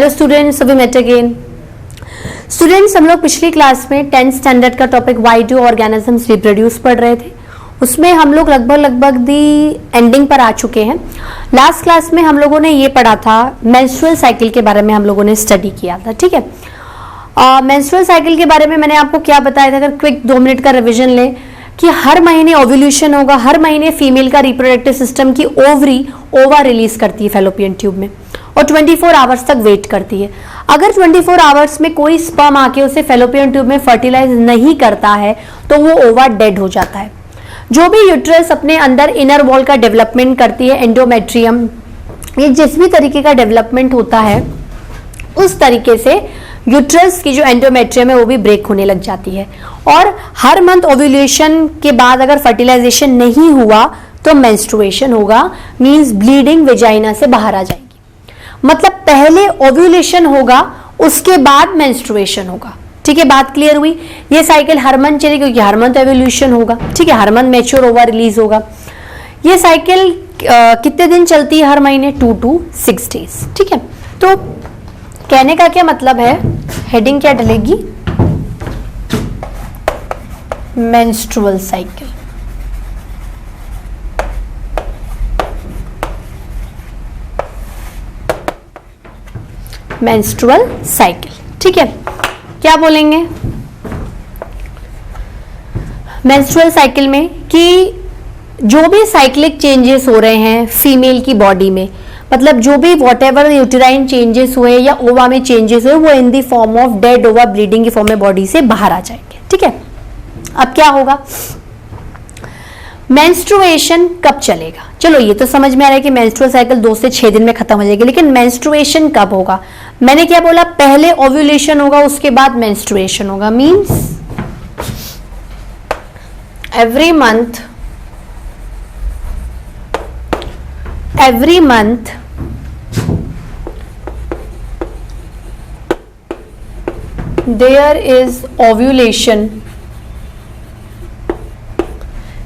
Hello students, we met again. Students, हम लोग पिछली क्लास में 10th स्टैंडर्ड का topic why do organisms reproduce पढ़ रहे थे। उसमें हम लोग लगभग दी एंडिंग पर आ चुके हैं। लास्ट क्लास में हम लोगों ने ये पढ़ा था, मेंस्ट्रुअल साइकिल के बारे में हम लोगों ने स्टडी किया था। ठीक है, मेंस्ट्रुअल साइकिल के बारे में मैंने आपको क्या बताया था, अगर क्विक 2 मिनट का रिविजन ले कि हर महीने ओव्यूलेशन होगा, हर महीने फीमेल का रिप्रोडक्टिव सिस्टम की ओवा रिलीज करती है फेलोपियन ट्यूब में और 24 आवर्स तक वेट करती है। अगर 24 आवर्स में कोई स्पर्म आके उसे फेलोपियन ट्यूब में फर्टिलाइज नहीं करता है तो वो ओवा डेड हो जाता है। जो भी यूट्रस अपने अंदर इनर वॉल का डेवलपमेंट करती है, एंडोमेट्रियम, ये जिस भी तरीके का डेवलपमेंट होता है उस तरीके से यूट्रस की जो एंडोमेट्रियम है वो भी ब्रेक होने लग जाती है। और हर मंथ ओव्यूलेशन के बाद अगर फर्टिलाइजेशन नहीं हुआ तो मेंस्ट्रुएशन होगा, मींस ब्लीडिंग वेजाइना से बाहर आ जाएगी। मतलब पहले ओव्यूलेशन होगा, उसके बाद मेंस्ट्रुएशन होगा। ठीक है, बात क्लियर हुई। ये साइकिल हर मंथ चलेगी क्योंकि हर मंथ ओव्यूलेशन होगा। ठीक है, हर मंथ मैच्योर ओवा रिलीज होगा। ये साइकिल कितने दिन चलती है? हर महीने 2 to 6 डेज। ठीक है, तो कहने का क्या मतलब है, हेडिंग क्या डलेगी? Menstrual cycle. Menstrual cycle. ठीक है, क्या बोलेंगे मेंस्ट्रुअल साइकिल में कि जो भी साइक्लिक चेंजेस हो रहे हैं फीमेल की बॉडी में, मतलब जो भी वॉट एवर यूटेराइन चेंजेस हुए या ओवा में चेंजेस हुए, वो इन दी फॉर्म ऑफ डेड ओवा, ब्लीडिंग की फॉर्म में बॉडी से बाहर आ जाएंगे। ठीक है, अब क्या होगा, मेंस्ट्रुएशन कब चलेगा? चलो ये तो समझ में आ रहा है कि मेंस्ट्रुअल साइकिल 2 से 6 दिन में खत्म हो जाएगी, लेकिन मेंस्ट्रुएशन कब होगा? मैंने क्या बोला, पहले ओव्यूलेशन होगा उसके बाद मेंस्ट्रुएशन होगा। Means every month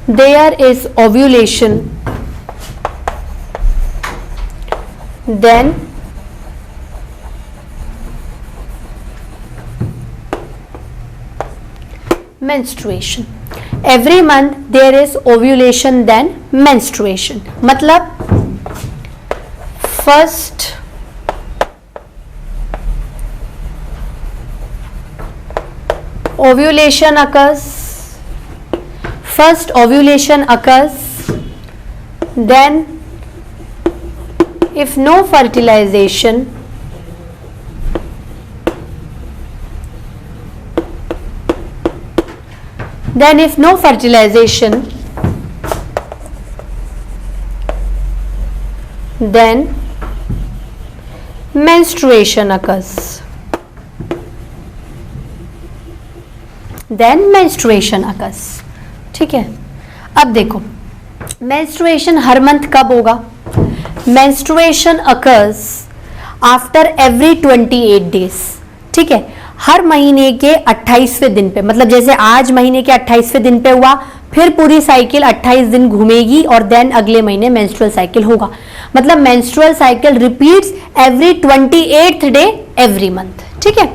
there is ovulation, then menstruation. Every month there is ovulation then menstruation. मतलब first ovulation occurs, then if no fertilization, then menstruation occurs. ठीक है, अब देखो मेंस्ट्रुएशन हर मंथ कब होगा? Menstruation occurs after every 28 days. ठीक है, हर महीने के 28वें दिन पे, मतलब जैसे आज महीने के 28वें दिन पे हुआ, फिर पूरी साइकिल 28 दिन घूमेगी और देन अगले महीने मेंस्ट्रुअल साइकिल होगा। मतलब menstrual cycle repeats every 28th day every month. ठीक है,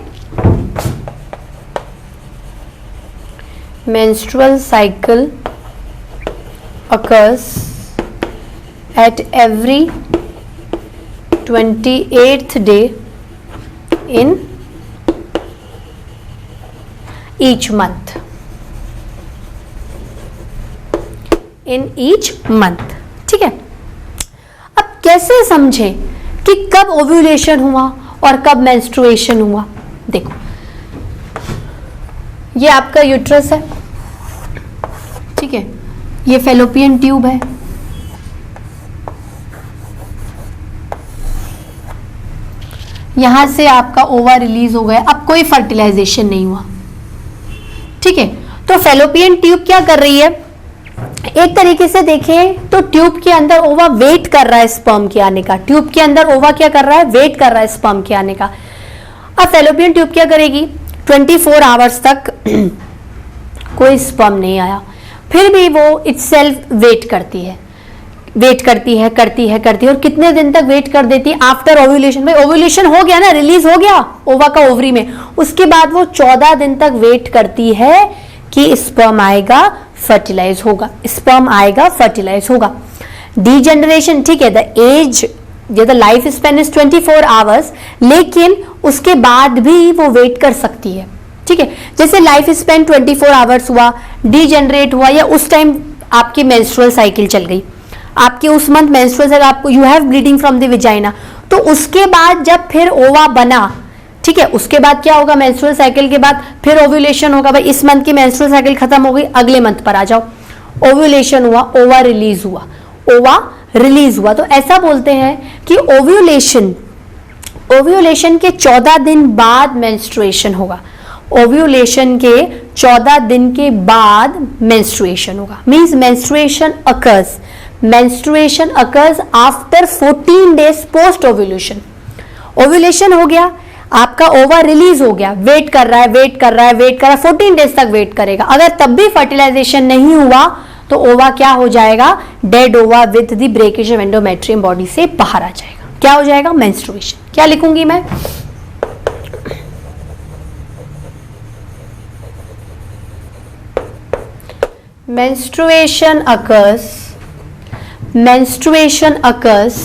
menstrual cycle occurs at every 28th day in each month. ठीक है, अब कैसे समझे कि कब ओव्यूलेशन हुआ और कब मेंस्ट्रुएशन हुआ? देखो, ये आपका यूट्रस है। ठीक है, ये फेलोपियन ट्यूब है। यहां से आपका ओवा रिलीज हो गया, अब कोई फर्टिलाइजेशन नहीं हुआ। ठीक है, तो फेलोपियन ट्यूब क्या कर रही है? एक तरीके से देखें तो ट्यूब के अंदर ओवा वेट कर रहा है स्पर्म के आने का। ट्यूब के अंदर ओवा क्या कर रहा है? वेट कर रहा है स्पर्म के आने का। अब फेलोपियन ट्यूब क्या करेगी? 24 आवर्स तक कोई स्पर्म नहीं आया, फिर भी वो इटसेल्फ वेट करती है। वेट करती है और कितने दिन तक वेट कर देती है आफ्टर ओव्यूलेशन। भाई ओव्यूलेशन हो गया ना, रिलीज हो गया ओवा का ओवरी में, उसके बाद वो 14 दिन तक वेट करती है कि स्पर्म आएगा, फर्टिलाइज होगा, स्पर्म आएगा, फर्टिलाइज होगा। डीजेनरेशन, ठीक है, the age, the life span is 24 hours, लेकिन उसके बाद भी वो वेट कर सकती है, ठीक है। जैसे लाइफ स्पेन 24 आवर्स हुआ, डीजेनरेट हुआ, या उस टाइम आपकी मेंस्ट्रुअल साइकिल चल गई, आपके उस मंथ मेंस्ट्रुअल साइकिल, आपको you have bleeding from the vagina, तो उसके बाद जब फिर ओवा बना, ठीक है, उसके बाद क्या होगा, मेंस्ट्रुअल साइकिल के बाद फिर ओव्यूलेशन होगा। भाई इस मंथ की मेंस्ट्रुअल साइकिल खत्म हो गई, अगले मंथ पर आ जाओ, ओव्यूलेशन हुआ, ओवा रिलीज हुआ, ओवा रिलीज हुआ। तो ऐसा बोलते हैं कि ओव्यूलेशन के 14 दिन बाद मेंस्ट्रुएशन होगा, ओव्यूलेशन के 14 दिन के बाद मेंस्ट्रुएशन होगा। Means menstruation occurs after 14 days post ovulation। Ovulation हो गया, आपका ओवा रिलीज हो गया, वेट कर रहा है 14 डेज तक वेट करेगा। अगर तब भी फर्टिलाइजेशन नहीं हुआ तो ओवा क्या हो जाएगा, डेड ओवा with the breakage of endometrium body से बाहर आ जाएगा। क्या हो जाएगा, मेंस्ट्रुएशन। क्या लिखूंगी मैं, menstruation occurs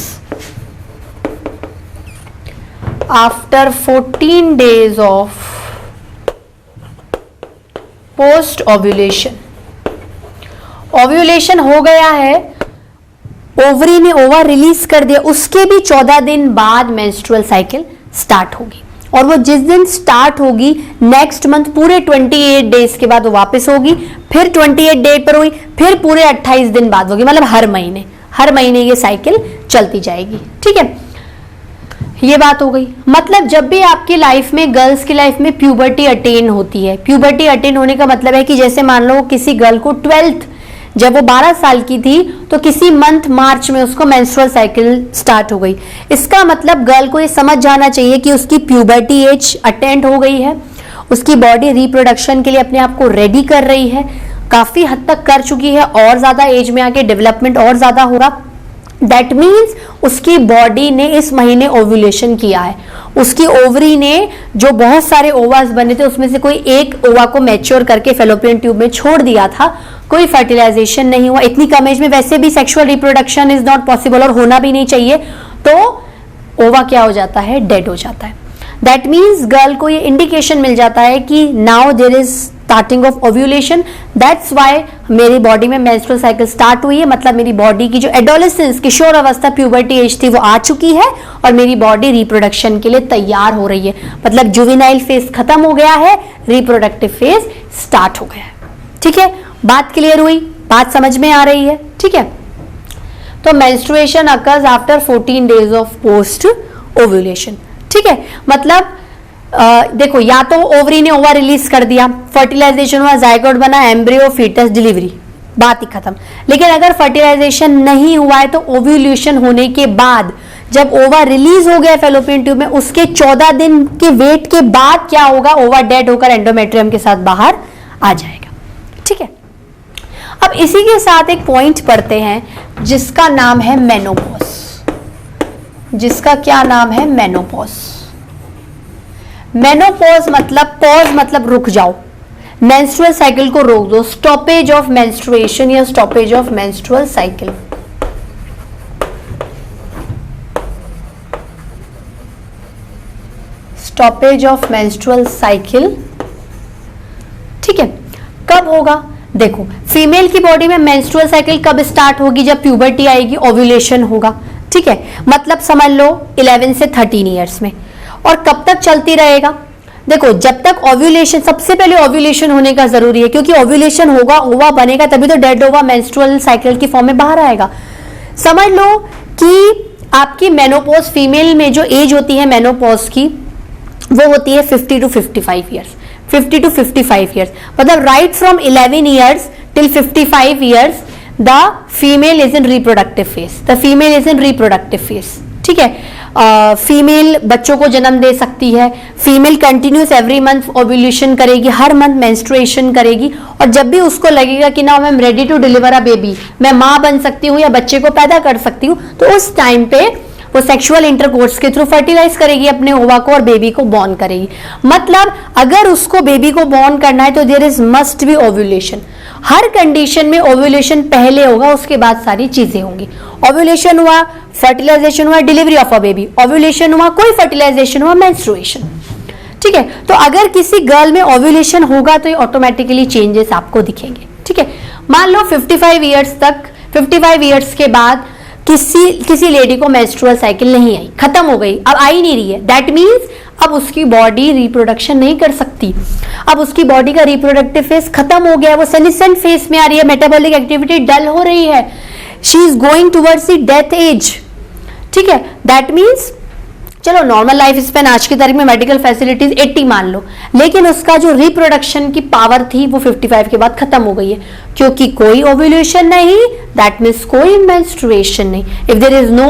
after 14 days of post ovulation। Ovulation हो गया है, ओवरी ने ओवा रिलीज कर दिया, उसके भी 14 दिन बाद मेंस्ट्रुअल साइकिल स्टार्ट होगी, और वो जिस दिन स्टार्ट होगी नेक्स्ट मंथ पूरे 28 डेज के बाद वो वापस होगी, फिर 28 डेट पर हुई, फिर पूरे 28 दिन बाद होगी, मतलब हर महीने ये साइकिल चलती जाएगी, ठीक है। ये बात हो गई। मतलब जब भी आपकी लाइफ में, गर्ल्स की लाइफ में प्यूबर्टी अटेन होती है, प्यूबर्टी अटेन होने का मतलब है कि जैसे मान लो किसी गर्ल को 12th, जब वो 12 साल की थी तो किसी मंथ मार्च में उसको मेंस्ट्रुअल साइकिल स्टार्ट हो गई, इसका मतलब गर्ल को ये समझ जाना चाहिए कि उसकी प्यूबर्टी एज अटेंड हो गई है, उसकी बॉडी रिप्रोडक्शन के लिए अपने आप को रेडी कर रही है, काफी हद तक कर चुकी है, और ज्यादा एज में आके डेवलपमेंट और ज्यादा होगा। दैट मीन्स उसकी बॉडी ने इस महीने ओव्यूलेशन किया है, उसकी ओवरी ने जो बहुत सारे ओवास बने थे उसमें से कोई एक ओवा को मैच्योर करके फेलोपियन ट्यूब में छोड़ दिया था, कोई फर्टिलाइजेशन नहीं हुआ। इतनी कम एज में वैसे भी sexual reproduction is not possible और होना भी नहीं चाहिए, तो ओवा क्या हो जाता है, डेड हो जाता है। दैट मीन्स गर्ल को ये इंडिकेशन मिल जाता है कि now there is starting of ovulation, that's why मेरी बॉडी में मेंस्ट्रुअल साइकिल स्टार्ट हुई है, मतलब मेरी बॉडी की जो एडोलेसेंस, किशोर अवस्था, प्यूबर्टी एज थी वो आ चुकी है और मेरी बॉडी रिप्रोडक्शन के लिए तैयार हो रही है, मतलब जुवेनाइल फेज खत्म हो गया है, रिप्रोडक्टिव फेज स्टार्ट हो गया है, ठीक है। बात क्लियर हुई, बात समझ में आ रही है, ठीक है। तो menstruation occurs after 14 days of post ovulation, ठीक है। मतलब देखो, या तो ओवरी ने ओवा रिलीज कर दिया, फर्टिलाइजेशन हुआ, जायगोट बना, एम्ब्रियो, फीटस, डिलीवरी, बात ही खत्म। लेकिन अगर फर्टिलाइजेशन नहीं हुआ है तो ओव्यूलेशन होने के बाद जब ओवा रिलीज हो गया फेलोपियन ट्यूब में, उसके 14 दिन के वेट के बाद क्या होगा, ओवा डेड होकर एंडोमेट्रियम के साथ बाहर आ जाएगा, ठीक है। अब इसी के साथ एक पॉइंट पढ़ते हैं जिसका नाम है मेनोपॉज, जिसका क्या नाम है, मेनोपॉज। मेनोपॉज मतलब, पॉज मतलब रुक जाओ, मेंस्ट्रुअल साइकिल को रोक दो, स्टॉपेज ऑफ मेंस्ट्रुएशन या stoppage of menstrual cycle. Stoppage of menstrual cycle, ठीक है। कब होगा, देखो फीमेल की बॉडी में मेंस्ट्रुअल साइकिल कब स्टार्ट होगी, जब प्यूबर्टी आएगी, ओव्यूलेशन होगा, ठीक है। मतलब समझ लो 11 से 13 ईयर्स में। और कब तक चलती रहेगा, देखो जब तक ओव्यूलेशन, सबसे पहले ओव्यूलेशन होने का जरूरी है, क्योंकि ओव्यूलेशन होगा, ओवा बनेगा, तभी तो डेड ओवा मेंस्ट्रुअल साइकिल की फॉर्म में बाहर आएगा। समझ लो कि आपकी मेनोपॉज, फीमेल में जो एज होती है मेनोपॉज की, वो होती है 50 to 55 ईयर्स, 50 to 55 ईयर्स, मतलब right from 11 years till 55 years the female is in reproductive phase, the female is in reproductive phase, ठीक है। फीमेल बच्चों को जन्म दे सकती है, female continuous every month ovulation करेगी, हर मंथ मेंस्ट्रुएशन करेगी, और जब भी उसको लगेगा कि ना मैं ready to deliver a baby, मैं माँ बन सकती हूँ या बच्चे को पैदा कर सकती हूँ, तो उस टाइम पे वो सेक्सुअल इंटरकोर्स के थ्रू फर्टिलाइज करेगी अपने ओवा को और बेबी को बॉर्न करेगी। मतलब अगर उसको बेबी को बॉर्न करना है तो there is must be ovulation. हर कंडीशन में ओव्यूलेशन पहले होगा, उसके बाद सारी चीजें होंगी। ओव्यूलेशन हुआ, फर्टिलाइजेशन हुआ, delivery of a baby, ovulation हुआ, कोई फर्टिलाइजेशन हुआ, मेंस्ट्रुएशन। ठीक है, तो अगर किसी गर्ल में ओव्यूलेशन होगा तो ये ऑटोमेटिकली चेंजेस आपको दिखेंगे। ठीक है, मान लो 55 ईयर्स के बाद किसी लेडी को मेंस्ट्रुअल साइकिल नहीं आई, खत्म हो गई, अब आई नहीं रही है, दैट मीन्स अब उसकी बॉडी रिप्रोडक्शन नहीं कर सकती, अब उसकी बॉडी का रिप्रोडक्टिव फेज खत्म हो गया है, वो सेनिसेंट फेज में आ रही है, मेटाबॉलिक एक्टिविटी डल हो रही है, she is going towards the death age. ठीक है, दैट मीन्स चलो नॉर्मल लाइफ स्पैन आज की तारीख में मेडिकल फैसिलिटीज 80 मान लो, लेकिन उसका जो रिप्रोडक्शन की पावर थी वो 55 के बाद खत्म हो गई है, क्योंकि कोई ओव्यूलेशन नहीं, दैट मीन्स कोई मेंस्ट्रुएशन नहीं। इफ देयर इज नो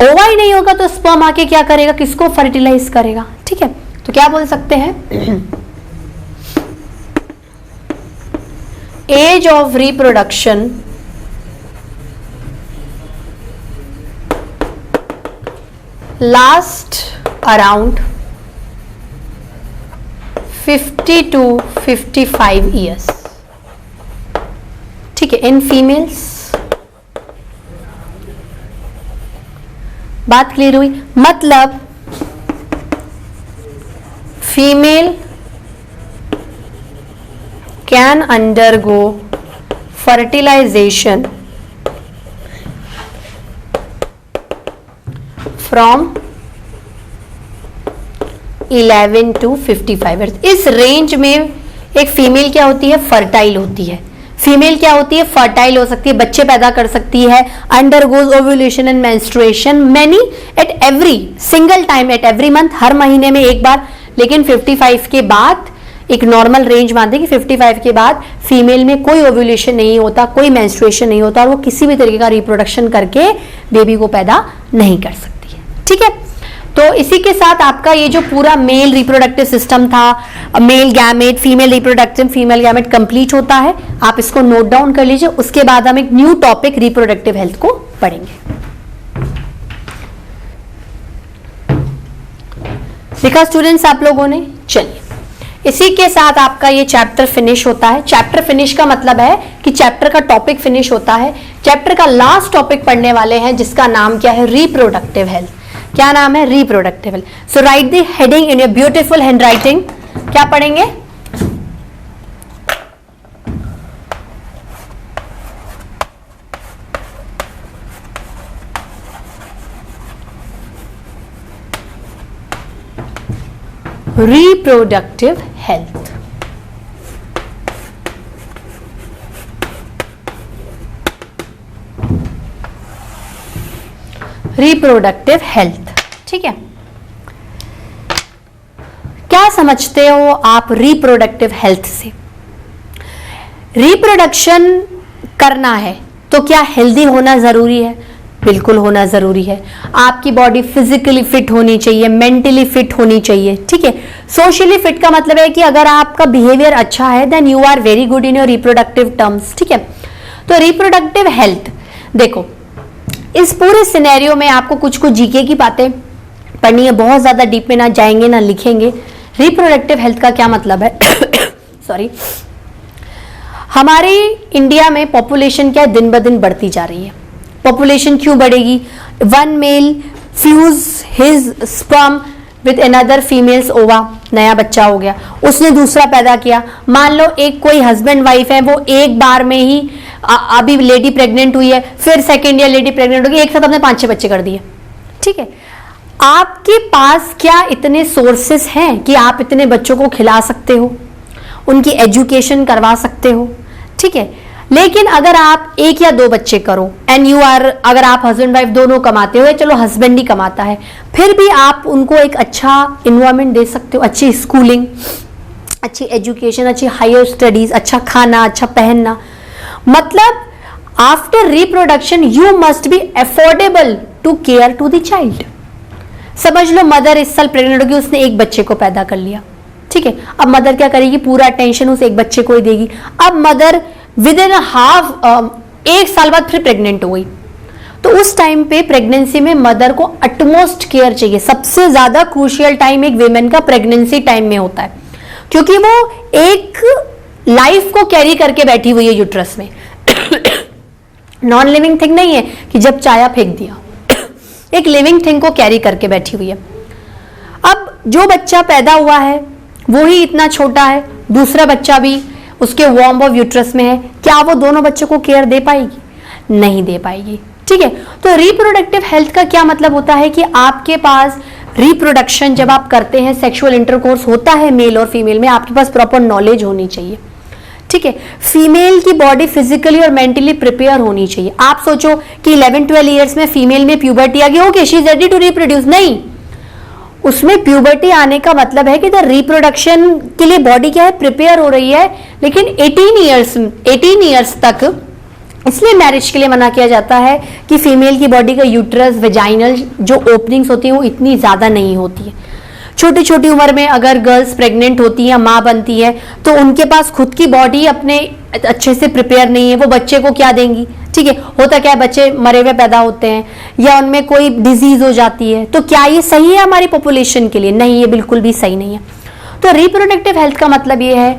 ओवा ही नहीं होगा तो स्पर्म आके क्या करेगा, किसको फर्टिलाइज करेगा। ठीक है, तो क्या बोल सकते हैं, age of reproduction last around 50 to 55 years। ठीक है, इन फीमेल्स। बात क्लियर हुई? मतलब female can undergo fertilisation from 11 to 55 years. इस रेंज में एक फीमेल क्या होती है, फर्टाइल होती है। फीमेल क्या होती है, फर्टाइल हो सकती है, बच्चे पैदा कर सकती है, undergoes ovulation and menstruation many at every single time, at every month, हर महीने में एक बार। लेकिन 55 के बाद एक नॉर्मल रेंज मानते हैं कि 55 के बाद फीमेल में कोई ओव्यूलेशन नहीं होता, कोई मेंस्ट्रुएशन नहीं होता, और वो किसी भी तरीके का रिप्रोडक्शन करके बेबी को पैदा नहीं कर सकती है। ठीक है, तो इसी के साथ आपका ये जो पूरा मेल रिप्रोडक्टिव सिस्टम था, male gamete, female reproductive, female gamete complete होता है। आप इसको नोट डाउन कर लीजिए, उसके बाद हम एक न्यू टॉपिक रिप्रोडक्टिव हेल्थ को पढ़ेंगे। लिखा स्टूडेंट्स आप लोगों ने? चलिए, इसी के साथ आपका ये चैप्टर फिनिश होता है। चैप्टर फिनिश का मतलब है कि चैप्टर का टॉपिक फिनिश होता है। चैप्टर का लास्ट टॉपिक पढ़ने वाले हैं जिसका नाम क्या है, रिप्रोडक्टिव हेल्थ। क्या नाम है, reproductive health. So right the heading in your beautiful handwriting. क्या पढ़ेंगे, reproductive health। Reproductive health. ठीक है, क्या समझते हो आप रिप्रोडक्टिव हेल्थ से? रिप्रोडक्शन करना है तो क्या हेल्दी होना जरूरी है? बिल्कुल होना जरूरी है। आपकी बॉडी फिजिकली फिट होनी चाहिए, मेंटली फिट होनी चाहिए। ठीक है, सोशली फिट का मतलब है कि अगर आपका बिहेवियर अच्छा है then you are very good in your reproductive terms. ठीक है, तो रिप्रोडक्टिव हेल्थ देखो, इस पूरे सिनेरियो में आपको कुछ कुछ जीके की बातें पढ़नी है, बहुत ज्यादा डीप में ना जाएंगे ना लिखेंगे। रिप्रोडक्टिव हेल्थ का क्या मतलब है सॉरी, हमारे इंडिया में पॉपुलेशन क्या दिन ब दिन बढ़ती जा रही है। पॉपुलेशन क्यों बढ़ेगी? One male fuse his sperm with another female's ova, नया बच्चा हो गया, उसने दूसरा पैदा किया। मान लो एक कोई हस्बैंड वाइफ है, वो एक बार में ही अभी लेडी प्रेग्नेंट हुई है, फिर सेकेंड ईयर लेडी प्रेग्नेंट होगी, एक साथ अपने 5-6 बच्चे कर दिए। ठीक है, आपके पास क्या इतने सोर्सेस हैं कि आप इतने बच्चों को खिला सकते हो, उनकी एजुकेशन करवा सकते हो? ठीक है, लेकिन अगर आप 1 या 2 बच्चे करो एंड यू आर, अगर आप हस्बैंड वाइफ दोनों कमाते हो, चलो हस्बैंड ही कमाता है, फिर भी आप उनको एक अच्छा इन्वायरमेंट दे सकते हो, अच्छी स्कूलिंग, अच्छी एजुकेशन, अच्छी हायर स्टडीज, अच्छा खाना, अच्छा पहनना। मतलब after reproduction you must be affordable to care to the child. समझ लो मदर इस साल प्रेग्नेंट होगी, उसने एक बच्चे को पैदा कर लिया, ठीक है। अब मदर क्या करेगी, पूरा अटेंशन उस एक बच्चे को ही देगी। अब मदर विद इन एक साल बाद फिर प्रेग्नेंट हो गई, तो उस टाइम पे प्रेगनेंसी में मदर को अटमोस्ट केयर चाहिए। सबसे ज्यादा क्रूशियल टाइम एक वीमेन का प्रेगनेंसी टाइम में होता है, क्योंकि वो एक लाइफ को कैरी करके बैठी हुई है यूट्रस में। नॉन लिविंग थिंग नहीं है कि जब चाया फेंक दिया, एक लिविंग थिंग को कैरी करके बैठी हुई है। अब जो बच्चा पैदा हुआ है वो ही इतना छोटा है, दूसरा बच्चा भी उसके वॉर्म ऑफ यूट्रस में है, क्या वो दोनों बच्चों को केयर दे पाएगी? नहीं दे पाएगी, ठीक है। तो रिप्रोडक्टिव हेल्थ का क्या मतलब होता है कि आपके पास रिप्रोडक्शन जब आप करते हैं, सेक्सुअल इंटरकोर्स होता है मेल और फीमेल में, आपके पास प्रॉपर नॉलेज होनी चाहिए, ठीक है। फीमेल की बॉडी फिजिकली और मेंटली प्रिपेयर होनी चाहिए। आप सोचो कि 11-12 इयर्स में फीमेल में प्यूबर्टी आ गई, okay she is ready to reproduce, नहीं, उसमें प्यूबर्टी आने का मतलब है कि द रिप्रोडक्शन के लिए बॉडी क्या है, प्रिपेयर हो रही है। लेकिन 18 इयर्स तक इसलिए मैरिज के लिए मना किया जाता है कि फीमेल की बॉडी का यूट्रस, वेजाइनल जो ओपनिंग्स होती हैं वो इतनी ज्यादा नहीं होती है। छोटी छोटी उम्र में अगर गर्ल्स प्रेग्नेंट होती हैं, माँ बनती है, तो उनके पास खुद की बॉडी अपने अच्छे से प्रिपेयर नहीं है, वो बच्चे को क्या देंगी, ठीक है। होता क्या है, बच्चे मरे हुए पैदा होते हैं या उनमें कोई डिजीज हो जाती है, तो क्या ये सही है हमारी पॉपुलेशन के लिए? नहीं, ये बिल्कुल भी सही नहीं है। तो रिप्रोडक्टिव हेल्थ का मतलब ये है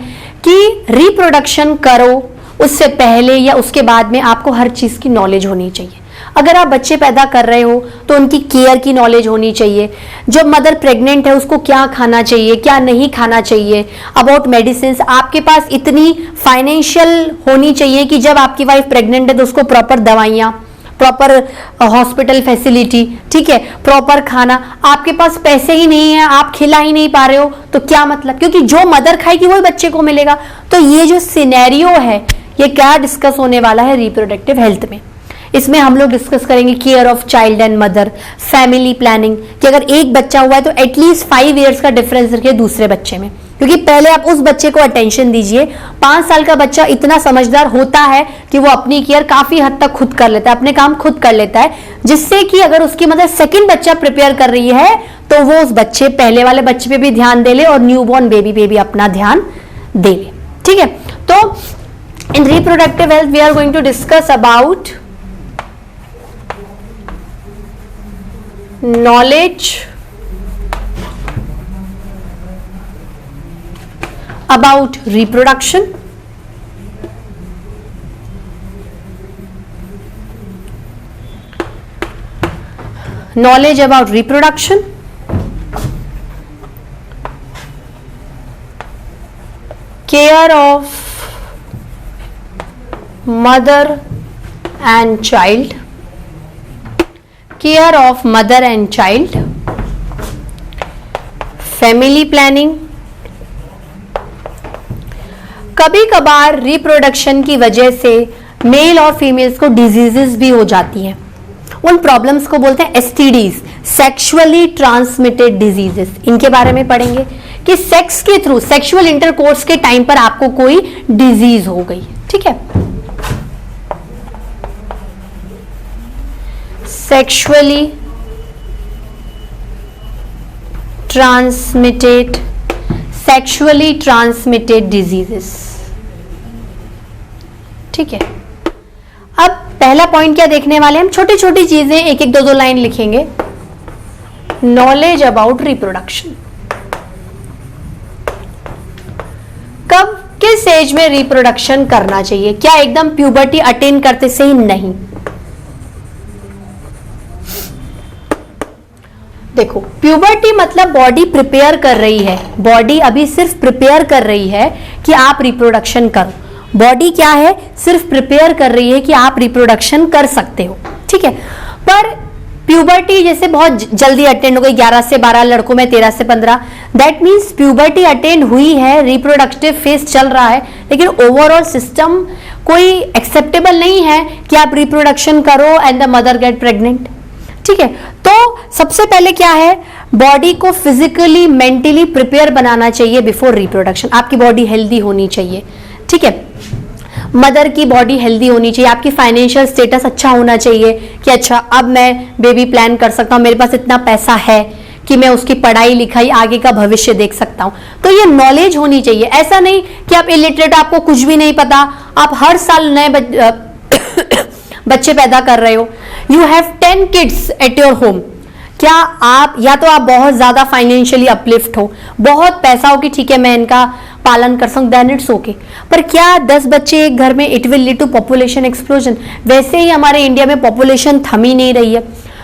कि रिप्रोडक्शन करो, उससे पहले या उसके बाद में आपको हर चीज की नॉलेज होनी चाहिए। अगर आप बच्चे पैदा कर रहे हो तो उनकी केयर की नॉलेज होनी चाहिए। जब मदर प्रेग्नेंट है उसको क्या खाना चाहिए, क्या नहीं खाना चाहिए, अबाउट मेडिसिन, आपके पास इतनी फाइनेंशियल होनी चाहिए कि जब आपकी वाइफ प्रेग्नेंट है तो उसको प्रॉपर दवाइयाँ, प्रॉपर हॉस्पिटल फैसिलिटी, ठीक है, प्रॉपर खाना। आपके पास पैसे ही नहीं है, आप खिला ही नहीं पा रहे हो, तो क्या मतलब, क्योंकि जो मदर खाएगी वही बच्चे को मिलेगा। तो ये जो सिनेरियो है, ये क्या डिस्कस होने वाला है रिप्रोडक्टिव हेल्थ में। इसमें हम लोग डिस्कस करेंगे care of child and mother, family planning, कि अगर एक बच्चा हुआ है तो एटलीस्ट 5 इयर्स का डिफरेंस रखिए दूसरे बच्चे में, क्योंकि पहले आप उस बच्चे को अटेंशन दीजिए। 5 साल का बच्चा इतना समझदार होता है कि वो अपनी केयर काफी हद तक खुद कर लेता है, अपने काम खुद कर लेता है, जिससे कि अगर उसकी मदर सेकंड बच्चा प्रिपेयर कर रही है तो वो उस बच्चे, पहले वाले बच्चे पे भी ध्यान दे ले और न्यूबॉर्न बेबी पे भी अपना ध्यान दे ले, ठीक है। तो in reproductive health we are going to discuss about knowledge about reproduction, knowledge about reproduction, care of mother and child, care of mother and child, family planning. कभी कभार रिप्रोडक्शन की वजह से मेल और फीमेल्स को डिजीजेस भी हो जाती हैं, उन प्रॉब्लम्स को बोलते हैं एसटीडीज, सेक्सुअली ट्रांसमिटेड डिजीजेस। इनके बारे में पढ़ेंगे कि सेक्स के थ्रू, सेक्सुअल इंटरकोर्स के टाइम पर आपको कोई डिजीज हो गई, ठीक है। sexually transmitted diseases, ठीक है। अब पहला पॉइंट क्या देखने वाले हम, छोटी छोटी चीजें, एक एक दो लाइन लिखेंगे। नॉलेज अबाउट रिप्रोडक्शन, कब किस एज में रिप्रोडक्शन करना चाहिए? क्या एकदम प्यूबर्टी अटेन करते से ही? नहीं। देखो, प्यूबर्टी मतलब बॉडी प्रिपेयर कर रही है, बॉडी अभी सिर्फ प्रिपेयर कर रही है कि आप रिप्रोडक्शन करो। बॉडी क्या है, सिर्फ प्रिपेयर कर रही है कि आप रिप्रोडक्शन कर सकते हो, ठीक है। पर प्यूबर्टी जैसे बहुत जल्दी अटेंड हो गई, 11 से 12 लड़कों में 13 से 15, दैट मीन्स प्यूबर्टी अटेंड हुई है, रिप्रोडक्टिव फेज चल रहा है, लेकिन ओवरऑल सिस्टम कोई एक्सेप्टेबल नहीं है कि आप रिप्रोडक्शन करो and the mother get pregnant, ठीक है। तो सबसे पहले क्या है, बॉडी को फिजिकली मेंटली प्रिपेयर बनाना चाहिए बिफोर रिप्रोडक्शन। आपकी बॉडी हेल्दी होनी चाहिए, ठीक है। मदर की बॉडी हेल्दी होनी चाहिए, आपकी फाइनेंशियल स्टेटस अच्छा होना चाहिए कि अच्छा अब मैं बेबी प्लान कर सकता हूं, मेरे पास इतना पैसा है कि मैं उसकी पढ़ाई लिखाई आगे का भविष्य देख सकता हूं। तो ये नॉलेज होनी चाहिए। ऐसा नहीं कि आप इलिटरेट, आपको कुछ भी नहीं पता, आप हर साल नए बच्चे पैदा कर रहे हो। You have 10 kids at your home. क्या आप, या तो आप बहुत ज्यादा फाइनेंशियली अपलिफ्ट हो, बहुत पैसा हो कि ठीक है मैं इनका पालन कर सकूं, देन इट्स ओके। पर क्या 10 बच्चे एक घर में, it will lead to population explosion. वैसे ही हमारे इंडिया में पॉपुलेशन थम ही नहीं रही है।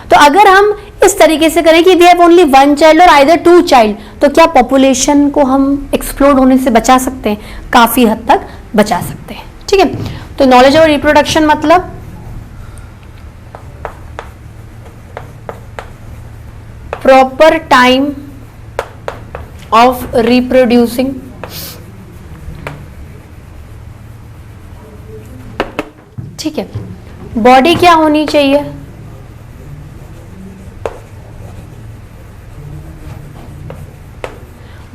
तो अगर हम इस तरीके से करें कि वी हैव ओनली 1 चाइल्ड और आइदर 2 चाइल्ड, तो क्या पॉपुलेशन को हम एक्सप्लोड होने से बचा सकते हैं? काफी हद तक बचा सकते हैं। ठीक है, तो नॉलेज और रिप्रोडक्शन मतलब प्रॉपर टाइम ऑफ रिप्रोड्यूसिंग, ठीक है। बॉडी क्या होनी चाहिए?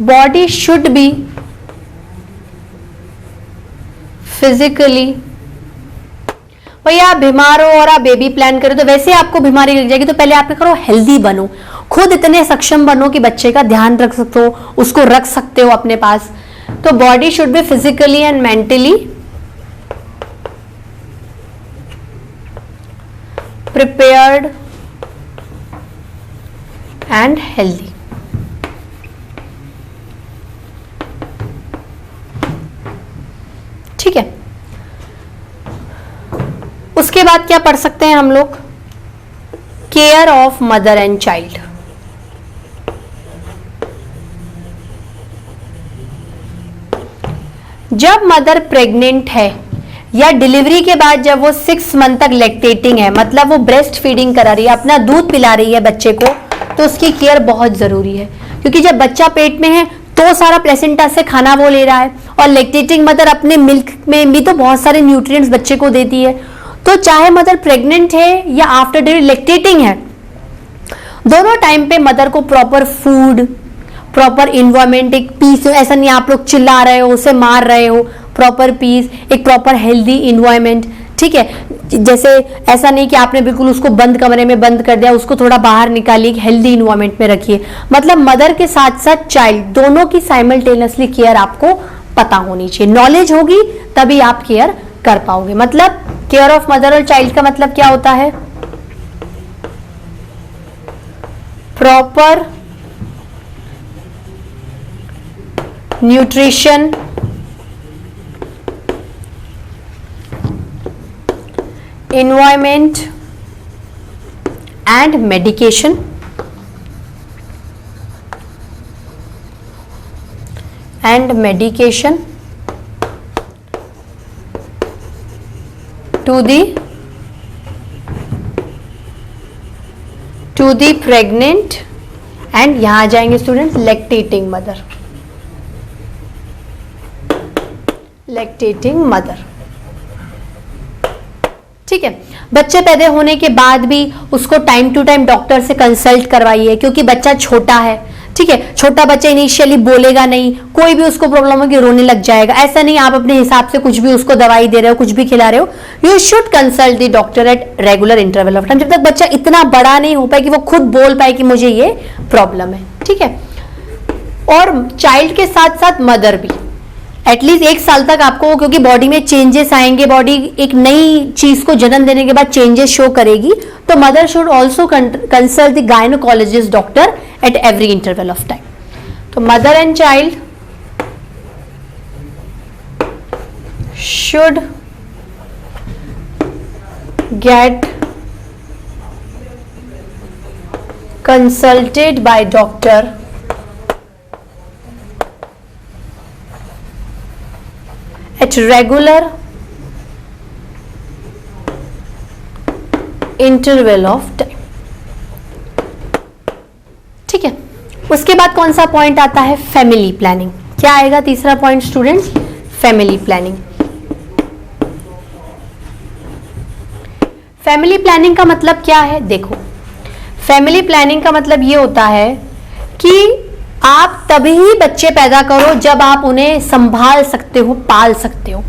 बॉडी शुड बी फिजिकली, भैया आप बीमार हो और आप बेबी प्लान करो तो वैसे आपको बीमारी लग जाएगी, तो पहले आप क्या करो, हेल्दी बनो, खुद इतने सक्षम बनो कि बच्चे का ध्यान रख सकते हो, उसको रख सकते हो अपने पास। तो body should be physically and mentally prepared and healthy. ठीक है, उसके बाद क्या पढ़ सकते हैं हम लोग? Care of mother and child. जब मदर प्रेग्नेंट है या डिलीवरी के बाद जब वो 6 मंथ तक लैक्टेटिंग है, मतलब वो ब्रेस्ट फीडिंग करा रही है, अपना दूध पिला रही है बच्चे को, तो उसकी केयर बहुत जरूरी है। क्योंकि जब बच्चा पेट में है तो सारा प्लेसेंटा से खाना वो ले रहा है, और लैक्टेटिंग मदर अपने मिल्क में भी तो बहुत सारे न्यूट्रिएंट्स बच्चे को देती है। तो चाहे मदर प्रेग्नेंट है या आफ्टर डिलीवरी लैक्टेटिंग है, दोनों टाइम पे मदर को प्रॉपर फूड, प्रॉपर इन्वायरमेंट, एक पीस, ऐसा नहीं आप लोग चिल्ला रहे हो, उसे मार रहे हो, प्रॉपर पीस, एक प्रॉपर हेल्दी इन्वायरमेंट। ठीक है, जैसे ऐसा नहीं कि आपने बिल्कुल उसको बंद कमरे में बंद कर दिया, उसको थोड़ा बाहर निकालिए, हेल्दी इन्वायरमेंट में रखिए। मतलब मदर के साथ साथ चाइल्ड दोनों की साइमल्टेनियसली केयर आपको पता होनी चाहिए। नॉलेज होगी तभी आप केयर कर पाओगे। मतलब केयर ऑफ मदर और चाइल्ड का मतलब क्या होता है? Proper nutrition, environment and medication, to the pregnant and यहां आ जाएंगे स्टूडेंट्स लैक्टेटिंग मदर। ठीक है, बच्चे पैदा होने के बाद भी उसको टाइम टू टाइम डॉक्टर से कंसल्ट करवाइए, क्योंकि बच्चा छोटा है। ठीक है, छोटा बच्चा इनिशियली बोलेगा नहीं, कोई भी उसको प्रॉब्लम होगी रोने लग जाएगा। ऐसा नहीं आप अपने हिसाब से कुछ भी उसको दवाई दे रहे हो, कुछ भी खिला रहे हो। You should consult the doctor at regular interval of time, जब तक बच्चा इतना बड़ा नहीं हो पाए कि वो खुद बोल पाए कि मुझे ये प्रॉब्लम है। ठीक है, और चाइल्ड के साथ साथ मदर भी एटलीस्ट 1 साल तक आपको, क्योंकि बॉडी में चेंजेस आएंगे, बॉडी एक नई चीज को जन्म देने के बाद चेंजेस शो करेगी, तो mother should also consult the gynaecologist doctor at every interval of time. तो mother and child should get consulted by doctor at regular interval of time। ठीक है, उसके बाद कौन सा पॉइंट आता है? Family planning. क्या आएगा तीसरा point students? Family planning. Family planning का मतलब क्या है? देखो, फैमिली प्लानिंग का मतलब ये होता है कि आप तभी बच्चे पैदा करो जब आप उन्हें संभाल सकते हो, पाल सकते हो।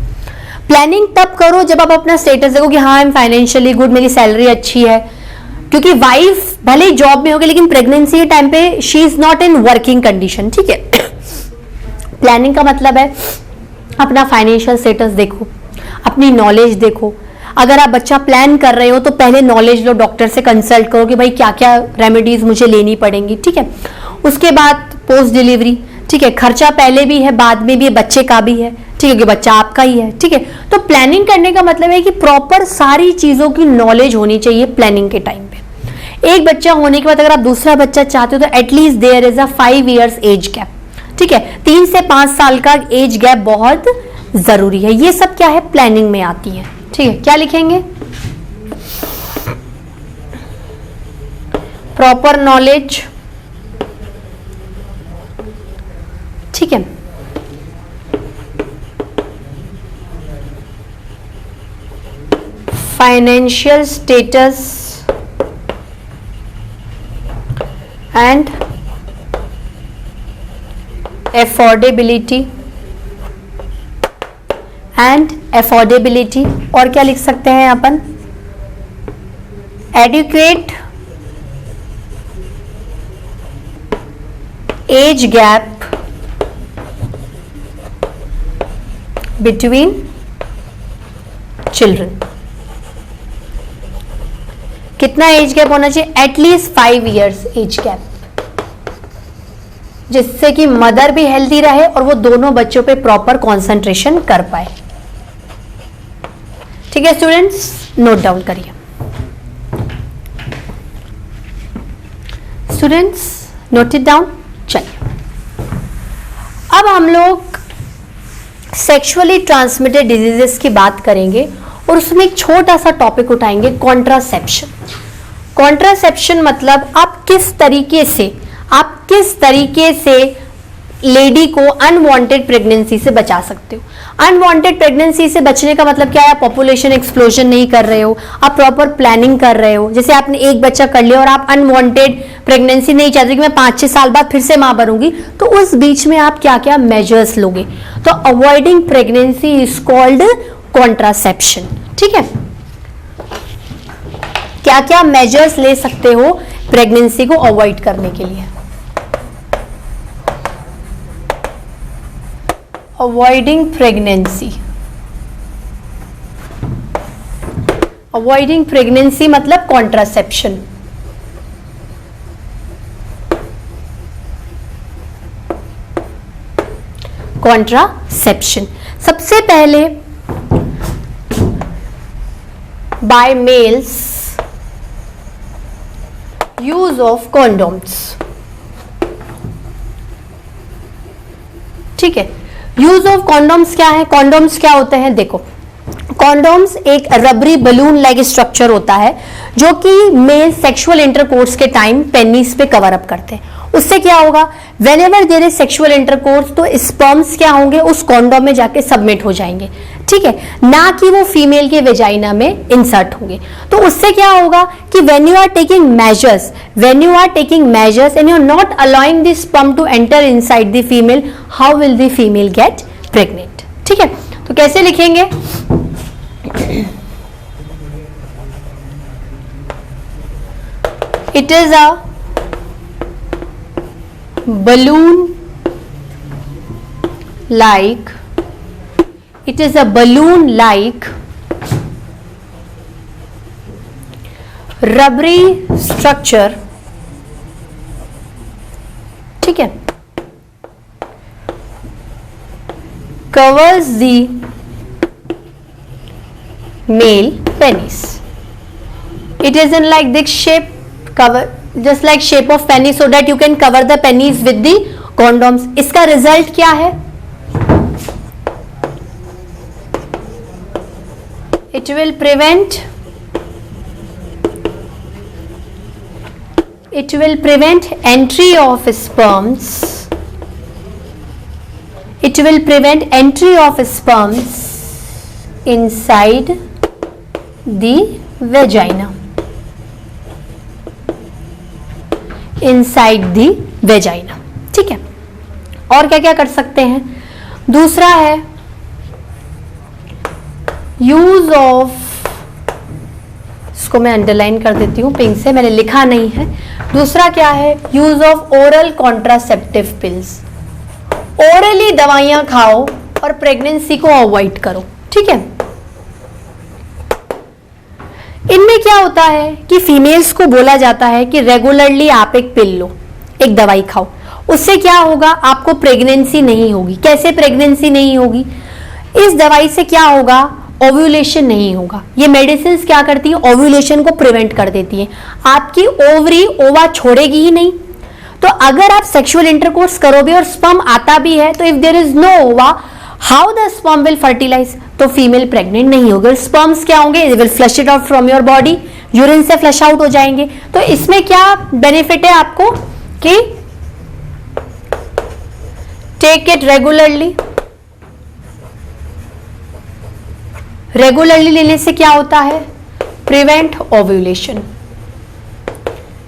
प्लानिंग तब करो जब आप अपना स्टेटस देखो कि हाँ आई एम फाइनेंशियली गुड, मेरी सैलरी अच्छी है, क्योंकि वाइफ भले ही जॉब में होगी लेकिन प्रेगनेंसी के टाइम पे she is not in working condition, ठीक है। प्लानिंग का मतलब है अपना फाइनेंशियल स्टेटस देखो, अपनी नॉलेज देखो। अगर आप बच्चा प्लान कर रहे हो तो पहले नॉलेज लो, डॉक्टर से कंसल्ट करो कि भाई क्या क्या रेमेडीज मुझे लेनी पड़ेंगी, ठीक है। उसके बाद पोस्ट डिलीवरी, ठीक है, खर्चा पहले भी है बाद में भी है, बच्चे का भी है, ठीक है, कि बच्चा आपका ही है, ठीक है। तो प्लानिंग करने का मतलब है कि प्रॉपर सारी चीजों की नॉलेज होनी चाहिए प्लानिंग के टाइम पे। एक बच्चा होने के बाद अगर आप दूसरा बच्चा चाहते हो तो at least there is a 5 years age gap, ठीक है। 3 से 5 साल का एज गैप बहुत जरूरी है। ये सब क्या है, प्लानिंग में आती है, ठीक है। क्या लिखेंगे, प्रॉपर नॉलेज, ठीक है। फाइनेंशियल स्टेटस एंड अफोर्डेबिलिटी और क्या लिख सकते हैं अपन, educate age gap between children. कितना एज गैप होना चाहिए, एटलीस्ट 5 years एज गैप, जिससे कि मदर भी हेल्दी रहे और वो दोनों बच्चों पे प्रॉपर कंसंट्रेशन कर पाए, ठीक है। स्टूडेंट्स नोट डाउन करिए, स्टूडेंट्स नोट इट डाउन। चलिए अब हम लोग सेक्सुअली ट्रांसमिटेड डिजीजेस की बात करेंगे और उसमें एक छोटा सा टॉपिक उठाएंगे, कॉन्ट्रासेप्शन। कॉन्ट्रासेप्शन मतलब आप किस तरीके से लेडी को अनवांटेड प्रेगनेंसी से बचा सकते हो। अनवांटेड प्रेगनेंसी से बचने का मतलब क्या है, आप पॉपुलेशन एक्सप्लोजन नहीं कर रहे हो, आप प्रॉपर प्लानिंग कर रहे हो। जैसे आपने एक बच्चा कर लिया और आप अनवांटेड प्रेगनेंसी नहीं चाहते कि मैं 5-6 साल बाद फिर से मां बनूंगी, तो उस बीच में आप क्या क्या मेजर्स लोगे। तो avoiding pregnancy is called contraception, ठीक है। क्या क्या मेजर्स ले सकते हो प्रेगनेंसी को अवॉइड करने के लिए। अवॉइडिंग प्रेगनेंसी मतलब कॉन्ट्रासेप्शन। कॉन्ट्रासेप्शन सबसे पहले by males use of condoms, ठीक है। यूज ऑफ कॉन्डोम्स क्या है, कॉन्डोम्स क्या होते हैं, देखो कॉन्डोम्स एक रबरी बलून लाइक स्ट्रक्चर होता है जो कि मेल सेक्सुअल इंटरकोर्स के टाइम पेनिस पे कवर अप करते हैं। उससे क्या होगा, whenever there is sexual intercourse तो स्पर्म्स क्या होंगे, उस कॉन्डोम में जाके सबमिट हो जाएंगे, ठीक है, ना कि वो फीमेल के वेजाइना में इंसर्ट होंगे। तो उससे क्या होगा कि when you are taking measures and you are not allowing the sperm to enter inside the female, how will the female get pregnant, ठीक है। तो कैसे लिखेंगे, it is a balloon like rubbery structure, ठीक है, covers the male penis. It is in like this shape, cover just like shape of penis, so that you can cover the penis with the condoms. इसका result क्या है, it will prevent entry of sperms. It will prevent entry of sperms inside the vagina. ठीक है। और क्या क्या कर सकते हैं, दूसरा है यूज ऑफ इसको मैं अंडरलाइन कर देती हूँ पिंक से, मैंने लिखा नहीं है। दूसरा क्या है, use of oral contraceptive pills. Orally दवाइयां खाओ और प्रेगनेंसी को अवॉइड करो, ठीक है। इनमें क्या होता है कि फीमेल्स को बोला जाता है कि रेगुलरली आप एक पिल लो, एक दवाई खाओ, उससे क्या होगा, आपको प्रेगनेंसी नहीं होगी। कैसे प्रेगनेंसी नहीं होगी, इस दवाई से क्या होगा, ओव्यूलेशन नहीं होगा। ये मेडिसिन क्या करती है, ओव्यूलेशन को प्रिवेंट कर देती है। आपकी ओवरी ओवा छोड़ेगी ही नहीं। तो अगर आप सेक्सुअल इंटरकोर्स करोगे और स्पर्म आता भी है, तो if there is no ova, how the sperm will fertilise, तो फीमेल प्रेग्नेंट नहीं होगी। स्पर्म्स क्या होंगे, they will flush it out from your body, urine से फ्लश आउट हो जाएंगे। तो इसमें क्या बेनिफिट है आपको कि टेक इट रेगुलरली। रेगुलरली लेने से क्या होता है, prevent ovulation,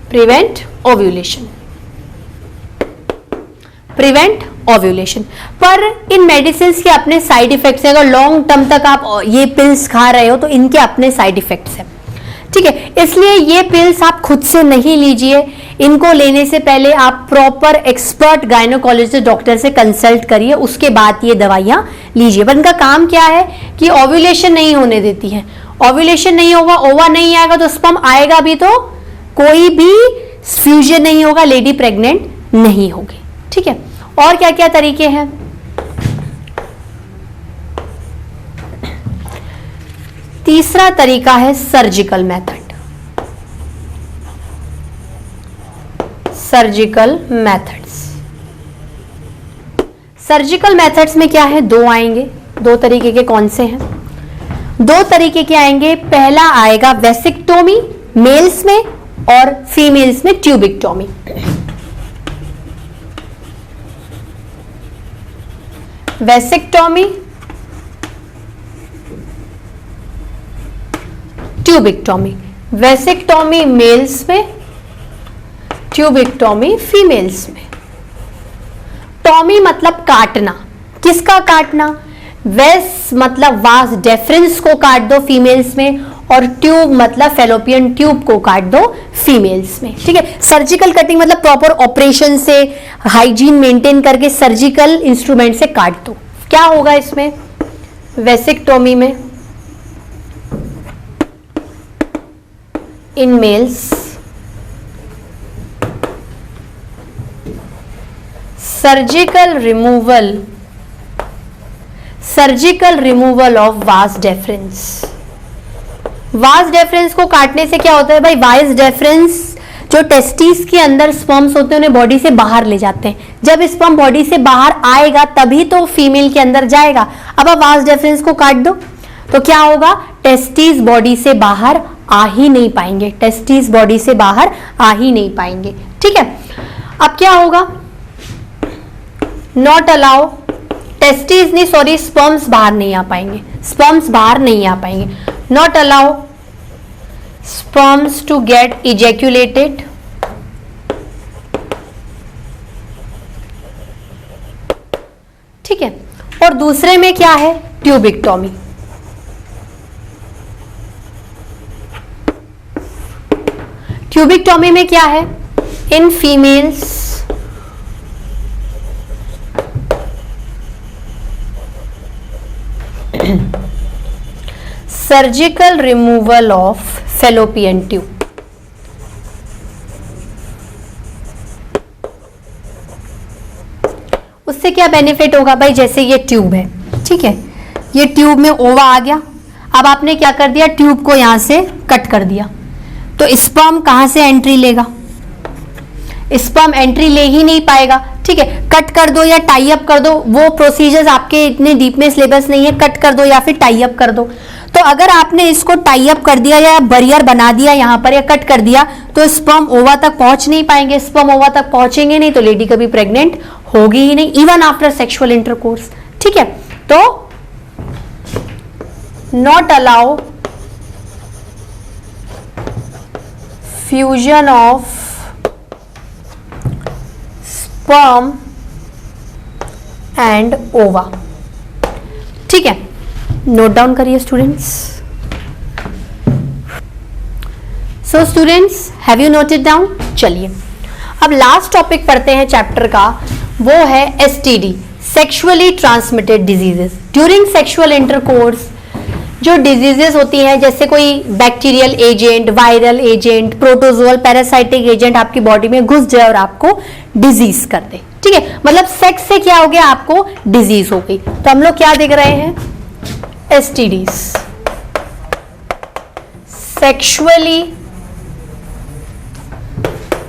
prevent ovulation, prevent ovulation. पर इन मेडिसिन के अपने साइड इफेक्ट्स हैं। अगर लॉन्ग टर्म तक आप ये पिल्स खा रहे हो तो इनके अपने साइड इफेक्ट्स हैं, ठीक है। इसलिए ये पिल्स आप खुद से नहीं लीजिए। इनको लेने से पहले आप प्रॉपर एक्सपर्ट गायनोकोलॉजिस्ट डॉक्टर से कंसल्ट करिए, उसके बाद ये दवाइयां लीजिए। पर इनका काम क्या है कि ओव्यूलेशन नहीं होने देती है। ओव्यूलेशन नहीं होगा, ओवा नहीं आएगा तो स्पर्म आएगा भी तो कोई भी फ्यूजन नहीं होगा, लेडी प्रेग्नेंट नहीं होगी, ठीक है। और क्या क्या तरीके हैं, तीसरा तरीका है surgical method. Surgical methods, surgical methods में क्या है, दो आएंगे। दो तरीके के कौन से हैं, दो तरीके के आएंगे। पहला आएगा वेसिक्टोमी मेल्स में और फीमेल्स में ट्यूबिक्टोमी। वेसिक्टोमी, ट्यूबिक्टोमी। वेसिक्टोमी मेल्स में, ट्यूबिक्टोमी फीमेल्स में। टॉमी मतलब काटना, किसका काटना, वेस मतलब वास डेफरेंस को काट दो फीमेल्स में, और ट्यूब मतलब फेलोपियन ट्यूब को काट दो फीमेल्स में, ठीक है। सर्जिकल कटिंग मतलब प्रॉपर ऑपरेशन से, हाइजीन मेंटेन करके सर्जिकल इंस्ट्रूमेंट से काट दो। क्या होगा इसमें, वेसिक्टोमी में in males surgical removal of vas deferens. Vas deferens को काटने से क्या होता है भाई, वास डेफरेंस जो टेस्टिस के अंदर स्पर्म्स होते हैं उन्हें बॉडी से बाहर ले जाते हैं। जब स्पर्म बॉडी से बाहर आएगा तभी तो फीमेल के अंदर जाएगा। अब आप वास डेफरेंस को काट दो तो क्या होगा, टेस्टिस बॉडी से बाहर आ ही नहीं पाएंगे, टेस्टिस बॉडी से बाहर आ ही नहीं पाएंगे, ठीक है। अब क्या होगा, नॉट अलाउ टेस्टिस नहीं, सॉरी, स्पर्म्स बाहर नहीं आ पाएंगे, स्पर्म्स बाहर नहीं आ पाएंगे। Not allow sperms to get ejaculated, ठीक है। और दूसरे में क्या है, ट्यूबिक्टोमी। ट्यूबिक्टोमी में क्या है, in females surgical removal of fallopian tube. उससे क्या बेनिफिट होगा भाई, जैसे ये ट्यूब है, ठीक है, ये ट्यूब में ओवा आ गया। अब आपने क्या कर दिया, ट्यूब को यहां से कट कर दिया, तो स्पर्म कहां से एंट्री लेगा, स्पर्म एंट्री ले ही नहीं पाएगा, ठीक है। कट कर दो या टाई अप कर दो, वो प्रोसीजर्स आपके इतने डीप में सिलेबस नहीं है, कट कर दो या फिर टाई अप कर दो। तो अगर आपने इसको टाई अप कर दिया या बैरियर बना दिया यहाँ पर या कट कर दिया तो स्पर्म ओवा तक पहुंच नहीं पाएंगे। स्पर्म ओवा तक पहुंचेंगे नहीं तो लेडी कभी प्रेग्नेंट होगी ही नहीं, इवन आफ्टर सेक्सुअल इंटरकोर्स, ठीक है। तो not allow fusion of sperm and ओवा, ठीक है। नोट डाउन करिए students. So students, have you noted down? चलिए अब लास्ट टॉपिक पढ़ते हैं चैप्टर का, वो है STD, sexually transmitted diseases. During sexual intercourse जो डिजीजेस होती हैं, जैसे कोई bacterial agent, viral agent, protozoal, parasitic agent आपकी बॉडी में घुस जाए और आपको डिजीज कर दे, ठीक है, मतलब सेक्स से क्या हो गया, आपको डिजीज हो गई। तो हम लोग क्या देख रहे हैं, एसटीडीज, सेक्सुअली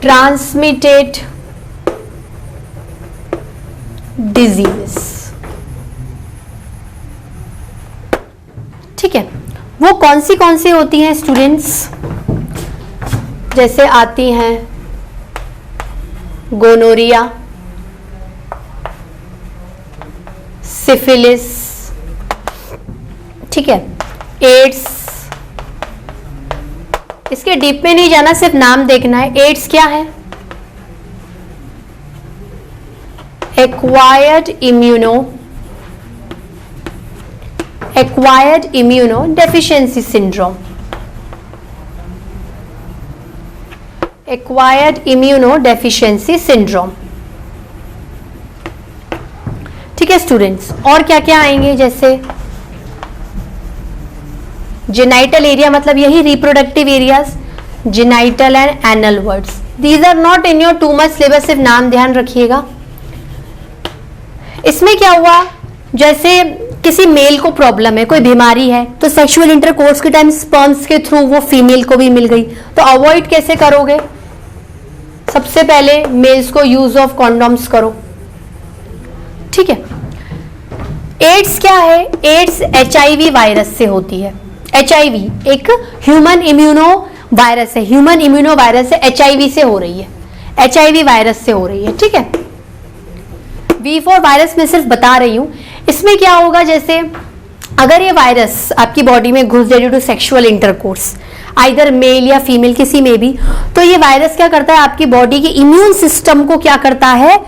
ट्रांसमिटेड डिजीज, ठीक है। वो कौन सी होती हैं स्टूडेंट्स? जैसे आती हैं गोनोरिया, सिफिलिस, ठीक है, एड्स। इसके डीप में नहीं जाना, सिर्फ नाम देखना है। एड्स क्या है? Acquired immuno deficiency syndrome, acquired immuno deficiency syndrome, ठीक है स्टूडेंट्स। और क्या क्या आएंगे, जैसे जेनाइटल एरिया, मतलब यही reproductive areas, genital and anal words, these are not in your too much syllabus, सिर्फ नाम ध्यान रखिएगा। इसमें क्या हुआ, जैसे किसी मेल को प्रॉब्लम है, कोई बीमारी है, तो सेक्सुअल इंटरकोर्स के टाइम स्पर्म्स के थ्रू वो फीमेल को भी मिल गई, तो अवॉइड कैसे करोगे? सबसे पहले मेल्स को यूज ऑफ कॉन्डोम्स करो, ठीक है। एड्स क्या है? एड्स एचआईवी वायरस से होती है। एचआईवी एक ह्यूमन इम्यूनो वायरस है, ह्यूमन इम्यूनो वायरस से एचआईवी से हो रही है, एचआईवी वायरस से हो रही है, ठीक है। वी फॉर वायरस में सिर्फ बता रही हूं। इसमें क्या होगा, जैसे अगर ये वायरस आपकी बॉडी में घुस जाए due to sexual intercourse, either male या फीमेल किसी में भी, तो ये वायरस क्या करता है, आपकी बॉडी के इम्यून सिस्टम को क्या करता है,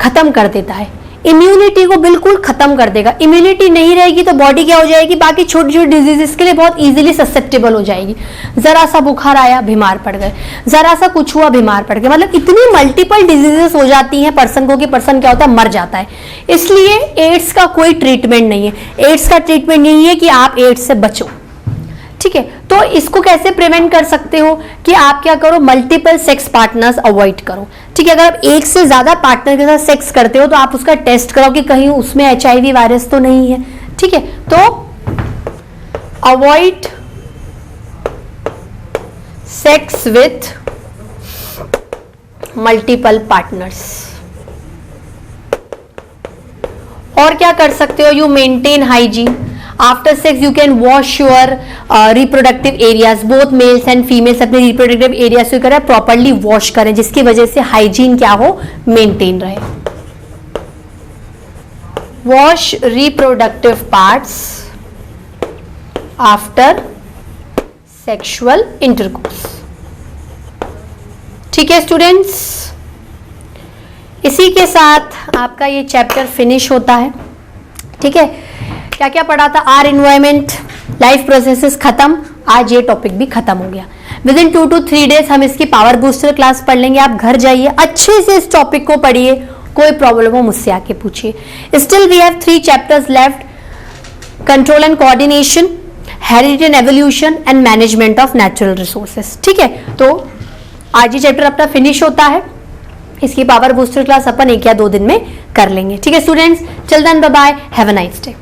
खत्म कर देता है, इम्यूनिटी को बिल्कुल खत्म कर देगा। इम्यूनिटी नहीं रहेगी तो बॉडी क्या हो जाएगी, बाकी छोटी छोटी डिजीजेस के लिए बहुत इजीली ससेप्टेबल हो जाएगी। जरा सा बुखार आया, बीमार पड़ गए, जरा सा कुछ हुआ, बीमार पड़ गए, मतलब इतनी मल्टीपल डिजीजेस हो जाती हैं पर्सन को कि पर्सन क्या होता है, मर जाता है। इसलिए एड्स का कोई ट्रीटमेंट नहीं है। एड्स का ट्रीटमेंट यही है कि आप एड्स से बचो, ठीक है। तो इसको कैसे प्रिवेंट कर सकते हो कि आप क्या करो, मल्टीपल सेक्स पार्टनर्स अवॉइड करो, ठीक है। अगर आप एक से ज्यादा पार्टनर के साथ सेक्स करते हो तो आप उसका टेस्ट कराओ कि कहीं उसमें एचआईवी वायरस तो नहीं है, ठीक है। तो avoid sex with multiple partners. और क्या कर सकते हो, you maintain hygiene. After sex you can wash your reproductive areas, both mails and females अपने रिप्रोडक्टिव एरियाज को करें प्रॉपरली वॉश करें, जिसकी वजह से हाइजीन क्या हो, मेंटेन रहे। Wash reproductive parts after sexual intercourse, ठीक है स्टूडेंट्स। इसी के साथ आपका ये चैप्टर फिनिश होता है, ठीक है। क्या क्या पढ़ा था, आर एनवायरमेंट, लाइफ प्रोसेसेस खत्म, आज ये टॉपिक भी खत्म हो गया। विद इन 2 to 3 डेज हम इसकी पावर बूस्टर क्लास पढ़ लेंगे। आप घर जाइए, अच्छे से इस टॉपिक को पढ़िए, कोई प्रॉब्लम हो मुझसे आके पूछिए। Still we have 3 chapters left, control and coordination, heredity and evolution and management of natural resources, ठीक है। तो आज ये चैप्टर अपना फिनिश होता है, इसकी पावर बूस्टर क्लास अपन 1 या 2 दिन में कर लेंगे, ठीक है students. Till then bye bye, have a nice day.